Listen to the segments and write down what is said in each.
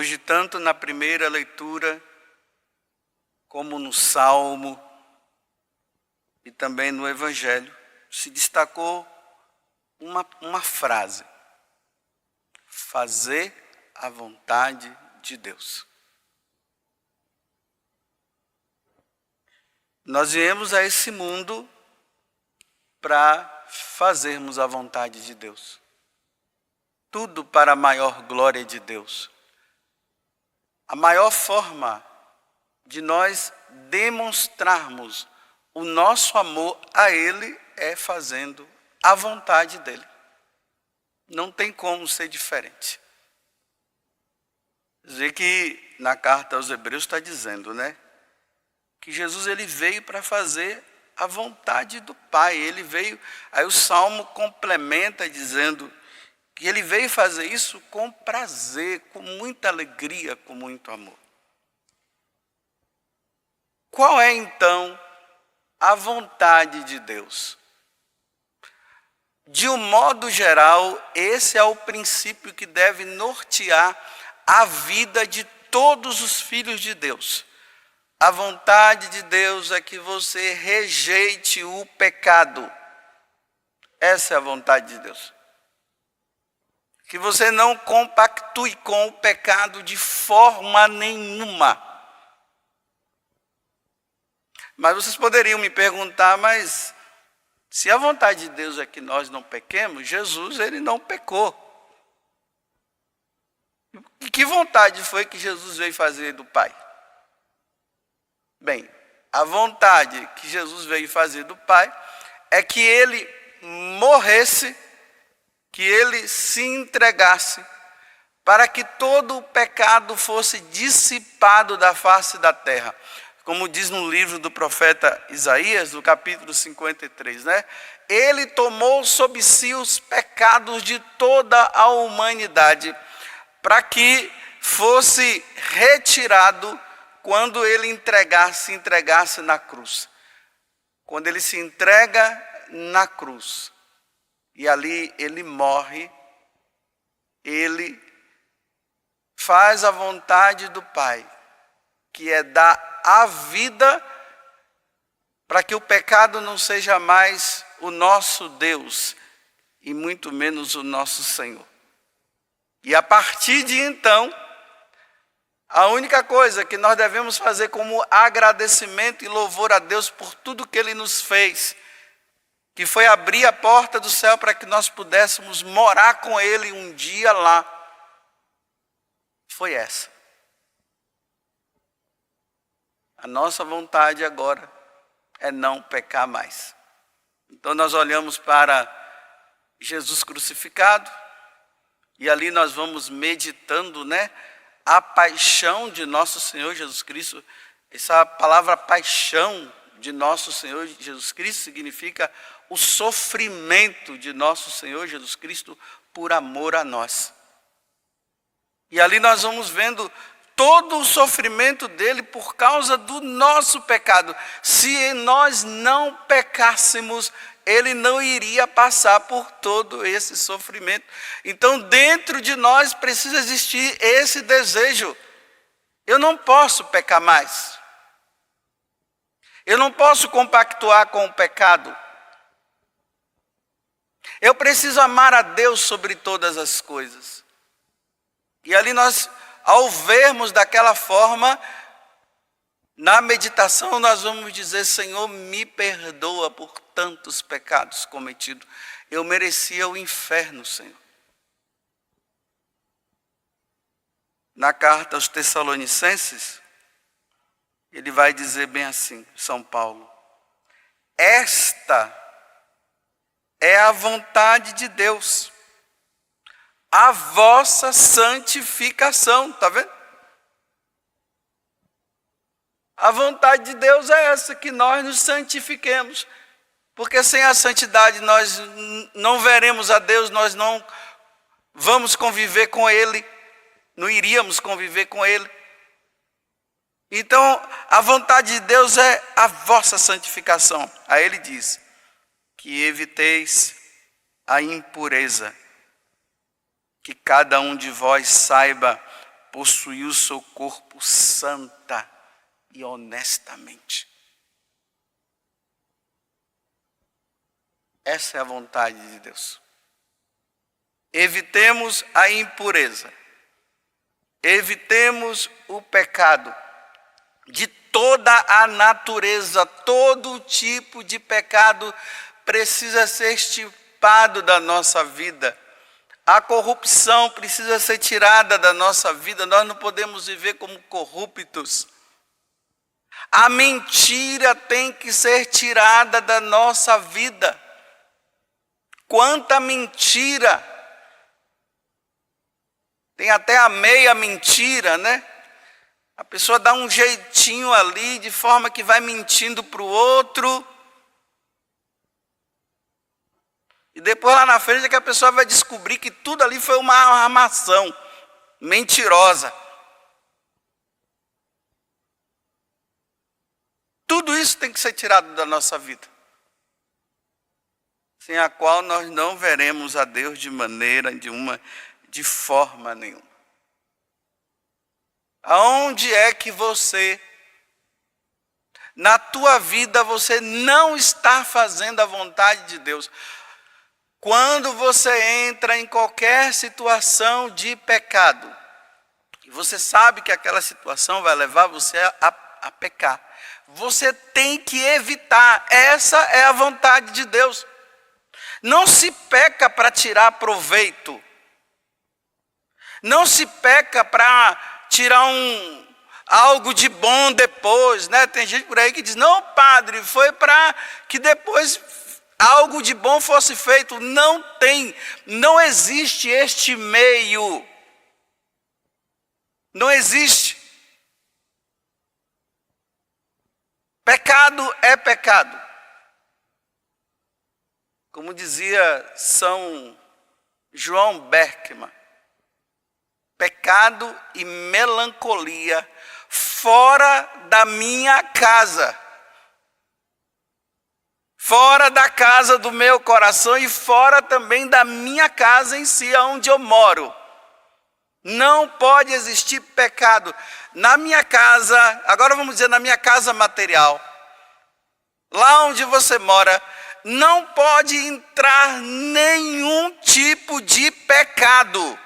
Hoje, tanto na primeira leitura, como no Salmo e também no Evangelho, se destacou uma frase: fazer a vontade de Deus. Nós viemos a esse mundo para fazermos a vontade de Deus. Tudo para a maior glória de Deus. A maior forma de nós demonstrarmos o nosso amor a Ele é fazendo a vontade dEle. Não tem como ser diferente. Dizer que na carta aos Hebreus está dizendo, né? Que Jesus ele veio para fazer a vontade do Pai. Ele veio, aí o Salmo complementa dizendo que ele veio fazer isso com prazer, com muita alegria, com muito amor. Qual é então a vontade de Deus? De um modo geral, esse é o princípio que deve nortear a vida de todos os filhos de Deus. A vontade de Deus é que você rejeite o pecado. Essa é a vontade de Deus. Que você não compactue com o pecado de forma nenhuma. Mas vocês poderiam me perguntar, mas se a vontade de Deus é que nós não pequemos, Jesus ele não pecou. E que vontade foi que Jesus veio fazer do Pai? Bem, a vontade que Jesus veio fazer do Pai é que ele morresse, que ele se entregasse, para que todo o pecado fosse dissipado da face da terra. Como diz no livro do profeta Isaías, no capítulo 53, né? Ele tomou sobre si os pecados de toda a humanidade, para que fosse retirado quando ele se entregasse na cruz. Quando ele se entrega na cruz, e ali ele morre, ele faz a vontade do Pai, que é dar a vida para que o pecado não seja mais o nosso Deus, e muito menos o nosso Senhor. E a partir de então, a única coisa que nós devemos fazer como agradecimento e louvor a Deus por tudo que Ele nos fez, que foi abrir a porta do céu para que nós pudéssemos morar com Ele um dia lá, foi essa. A nossa vontade agora é não pecar mais. Então nós olhamos para Jesus crucificado, e ali nós vamos meditando, né? A paixão de nosso Senhor Jesus Cristo. Essa palavra paixão de nosso Senhor Jesus Cristo significa o sofrimento de nosso Senhor Jesus Cristo por amor a nós. E ali nós vamos vendo todo o sofrimento dele por causa do nosso pecado. Se nós não pecássemos, ele não iria passar por todo esse sofrimento. Então, dentro de nós precisa existir esse desejo. Eu não posso pecar mais. Eu não posso compactuar com o pecado. Eu preciso amar a Deus sobre todas as coisas. E ali nós, ao vermos daquela forma, na meditação nós vamos dizer: Senhor, me perdoa por tantos pecados cometidos. Eu merecia o inferno, Senhor. Na carta aos Tessalonicenses, ele vai dizer bem assim, São Paulo: esta é a vontade de Deus, a vossa santificação. Está vendo? A vontade de Deus é essa, que nós nos santifiquemos. Porque sem a santidade nós não veremos a Deus, nós não vamos conviver com Ele, não iríamos conviver com Ele. Então, a vontade de Deus é a vossa santificação. Aí ele diz: que eviteis a impureza, que cada um de vós saiba possuir o seu corpo santa e honestamente. Essa é a vontade de Deus. Evitemos a impureza. Evitemos o pecado. De toda a natureza, todo tipo de pecado precisa ser extirpado da nossa vida. A corrupção precisa ser tirada da nossa vida. Nós não podemos viver como corruptos. A mentira tem que ser tirada da nossa vida. Quanta mentira! Tem até a meia mentira, né? A pessoa dá um jeitinho ali, de forma que vai mentindo para o outro. E depois lá na frente é que a pessoa vai descobrir que tudo ali foi uma armação mentirosa. Tudo isso tem que ser tirado da nossa vida. Sem a qual nós não veremos a Deus de forma nenhuma. Aonde é que você, na tua vida, você não está fazendo a vontade de Deus? Quando você entra em qualquer situação de pecado, e você sabe que aquela situação vai levar você a pecar, você tem que evitar. Essa é a vontade de Deus. Não se peca para tirar proveito. Não se peca para tirar algo de bom depois, né? Tem gente por aí que diz, não, padre, foi para que depois algo de bom fosse feito. Não existe este meio. Não existe. Pecado é pecado. Como dizia São João Berkman, pecado e melancolia fora da minha casa, fora da casa do meu coração e fora também da minha casa em si, onde eu moro. Não pode existir pecado. Na minha casa, agora vamos dizer na minha casa material, lá onde você mora, não pode entrar nenhum tipo de pecado.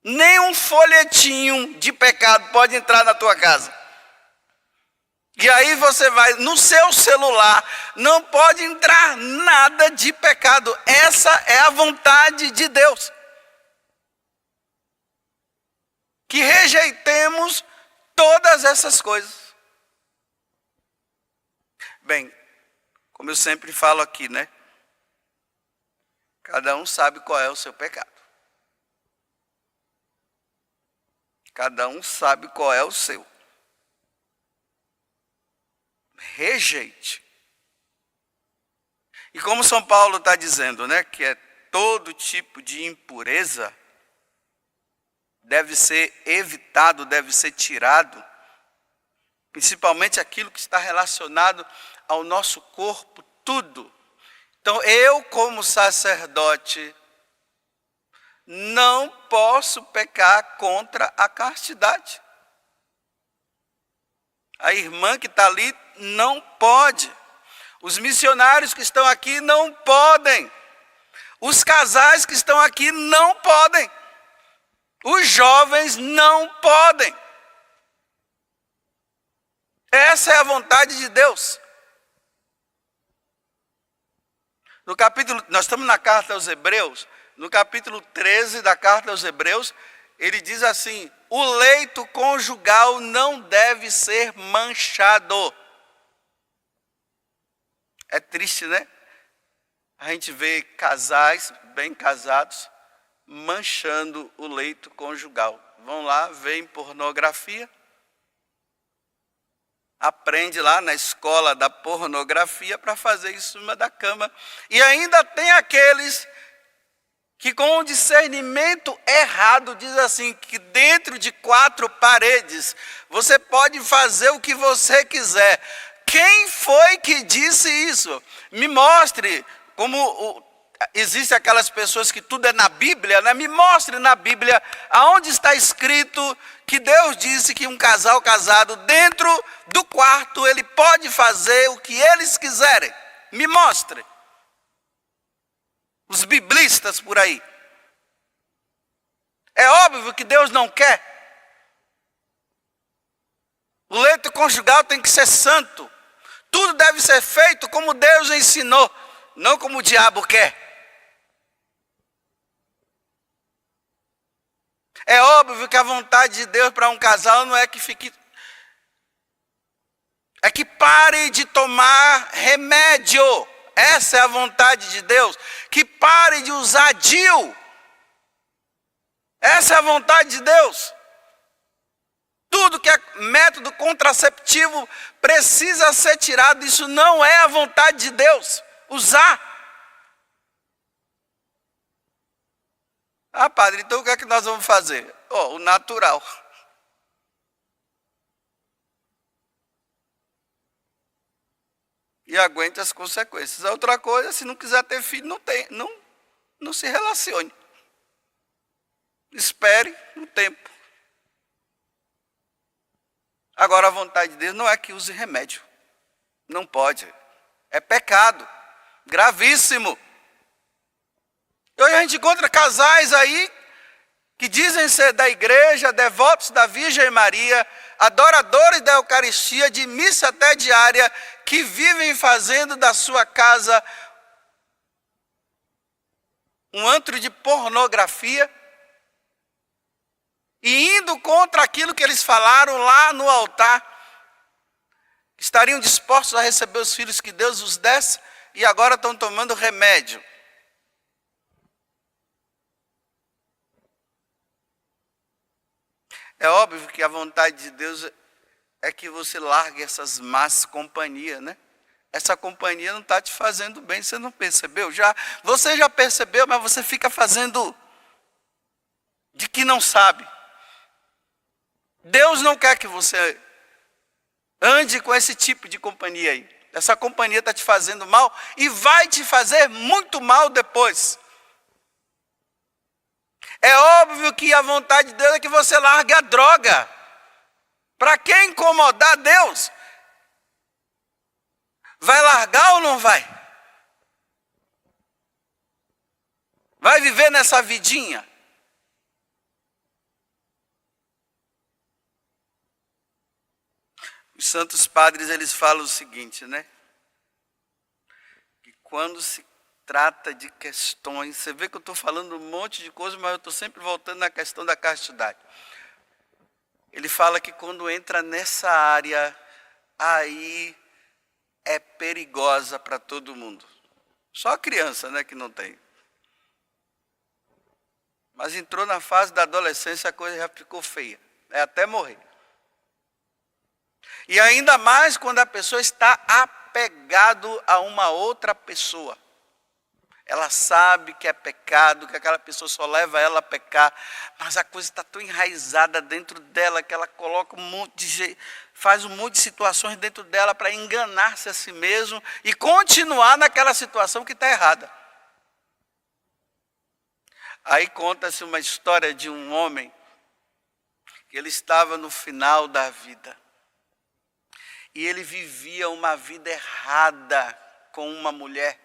Nem um folhetinho de pecado pode entrar na tua casa. E aí você vai, no seu celular, não pode entrar nada de pecado. Essa é a vontade de Deus. Que rejeitemos todas essas coisas. Bem, como eu sempre falo aqui, né? Cada um sabe qual é o seu pecado. Cada um sabe qual é o seu. Rejeite. E como São Paulo está dizendo, né? Que é todo tipo de impureza deve ser evitado, deve ser tirado. Principalmente aquilo que está relacionado ao nosso corpo, tudo. Então eu, como sacerdote, não posso pecar contra a castidade. A irmã que está ali não pode. Os missionários que estão aqui não podem. Os casais que estão aqui não podem. Os jovens não podem. Essa é a vontade de Deus. No capítulo, nós estamos na carta aos Hebreus, no capítulo 13 da carta aos Hebreus, ele diz assim: o leito conjugal não deve ser manchado. É triste, né? A gente vê casais bem casados manchando o leito conjugal. Vão lá, veem pornografia, aprende lá na escola da pornografia para fazer isso em cima da cama. E ainda tem aqueles que com um discernimento errado diz assim, que dentro de 4 paredes você pode fazer o que você quiser. Quem foi que disse isso? Me mostre como existem aquelas pessoas que tudo é na Bíblia, né? Me mostre na Bíblia aonde está escrito que Deus disse que um casal casado dentro do quarto, ele pode fazer o que eles quiserem. Me mostre. Os biblistas por aí. É óbvio que Deus não quer. O leito conjugal tem que ser santo. Tudo deve ser feito como Deus ensinou, não como o diabo quer. É óbvio que a vontade de Deus para um casal não é que fique... É que pare de tomar remédio. Essa é a vontade de Deus. Que pare de usar DIU. Essa é a vontade de Deus. Tudo que é método contraceptivo precisa ser tirado. Isso não é a vontade de Deus. Usar. Ah, padre, então o que é que nós vamos fazer? Oh, o natural. E aguente as consequências. A outra coisa, se não quiser ter filho, não se relacione. Espere no tempo. Agora a vontade de Deus não é que use remédio. Não pode. É pecado. Gravíssimo. E hoje a gente encontra casais aí que dizem ser da igreja, devotos da Virgem Maria, adoradores da Eucaristia, de missa até diária, que vivem fazendo da sua casa um antro de pornografia e indo contra aquilo que eles falaram lá no altar. Estariam dispostos a receber os filhos que Deus os desse e agora estão tomando remédio. É óbvio que a vontade de Deus é que você largue essas más companhias, né? Essa companhia não está te fazendo bem, você não percebeu? Você já percebeu, mas você fica fazendo de que não sabe. Deus não quer que você ande com esse tipo de companhia aí. Essa companhia está te fazendo mal e vai te fazer muito mal depois. É óbvio que a vontade de Deus é que você largue a droga. Para que incomodar Deus? Vai largar ou não vai? Vai viver nessa vidinha? Os santos padres, eles falam o seguinte, né? Que quando se trata de questões, você vê que eu estou falando um monte de coisas, mas eu estou sempre voltando na questão da castidade. Ele fala que quando entra nessa área, aí é perigosa para todo mundo. Só a criança, né, que não tem. Mas entrou na fase da adolescência, a coisa já ficou feia. É até morrer. E ainda mais quando a pessoa está apegado a uma outra pessoa. Ela sabe que é pecado, que aquela pessoa só leva ela a pecar, mas a coisa está tão enraizada dentro dela que ela coloca faz um monte de situações dentro dela para enganar-se a si mesmo e continuar naquela situação que está errada. Aí conta-se uma história de um homem que ele estava no final da vida e ele vivia uma vida errada com uma mulher.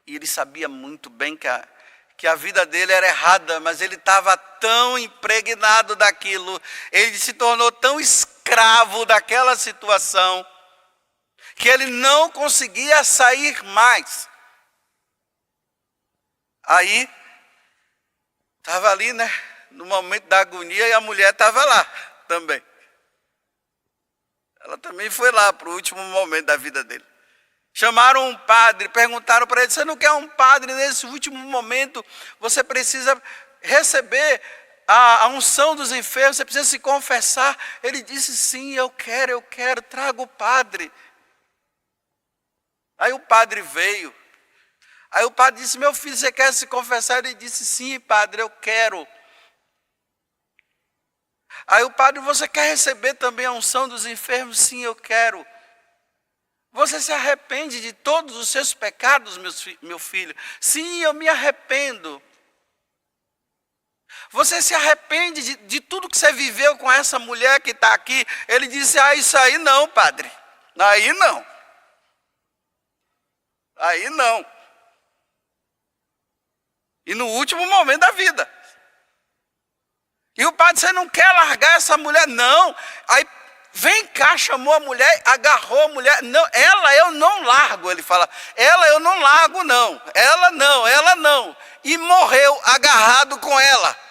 E ele sabia muito bem que a vida dele era errada, mas ele estava tão impregnado daquilo, ele se tornou tão escravo daquela situação, que ele não conseguia sair mais. Aí, estava ali, né, no momento da agonia, e a mulher estava lá também. Ela também foi lá para o último momento da vida dele. Chamaram um padre, perguntaram para ele, você não quer um padre nesse último momento? Você precisa receber a unção dos enfermos, você precisa se confessar. Ele disse, sim, eu quero, traga o padre. Aí o padre veio. Aí o padre disse, meu filho, você quer se confessar? Ele disse, sim, padre, eu quero. Aí o padre, você quer receber também a unção dos enfermos? Sim, eu quero. Você se arrepende de todos os seus pecados, meu filho? Sim, eu me arrependo. Você se arrepende de tudo que você viveu com essa mulher que está aqui? Ele disse, isso aí não, padre. Aí não. Aí não. E no último momento da vida. E o padre, você não quer largar essa mulher? Não. Aí, vem cá, chamou a mulher, agarrou a mulher. Não, ela eu não largo, ele fala. Ela eu não largo, não. Ela não. E morreu agarrado com ela.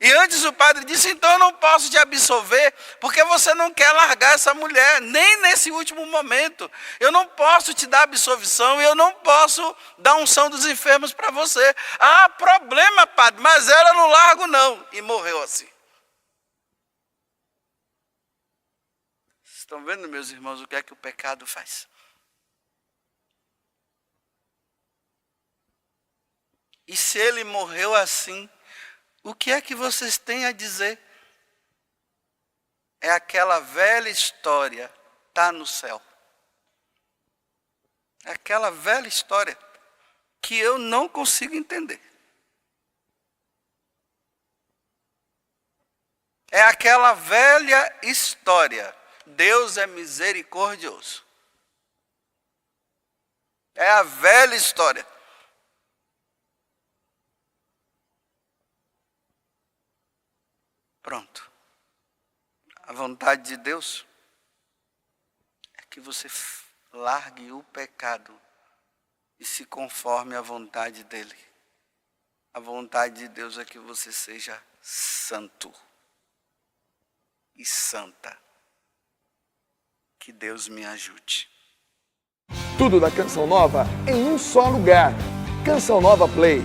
E antes o padre disse, então eu não posso te absolver, porque você não quer largar essa mulher, nem nesse último momento. Eu não posso te dar absolvição, eu não posso dar unção dos enfermos para você. Ah, problema, padre, mas ela eu não largo não. E morreu assim. Estão vendo, meus irmãos, o que é que o pecado faz? E se ele morreu assim, o que é que vocês têm a dizer? É aquela velha história, está no céu. É aquela velha história que eu não consigo entender. É aquela velha história. Deus é misericordioso. É a velha história. Pronto. A vontade de Deus é que você largue o pecado e se conforme à vontade dele. A vontade de Deus é que você seja santo e santa. Que Deus me ajude. Tudo da Canção Nova em um só lugar. Canção Nova Play.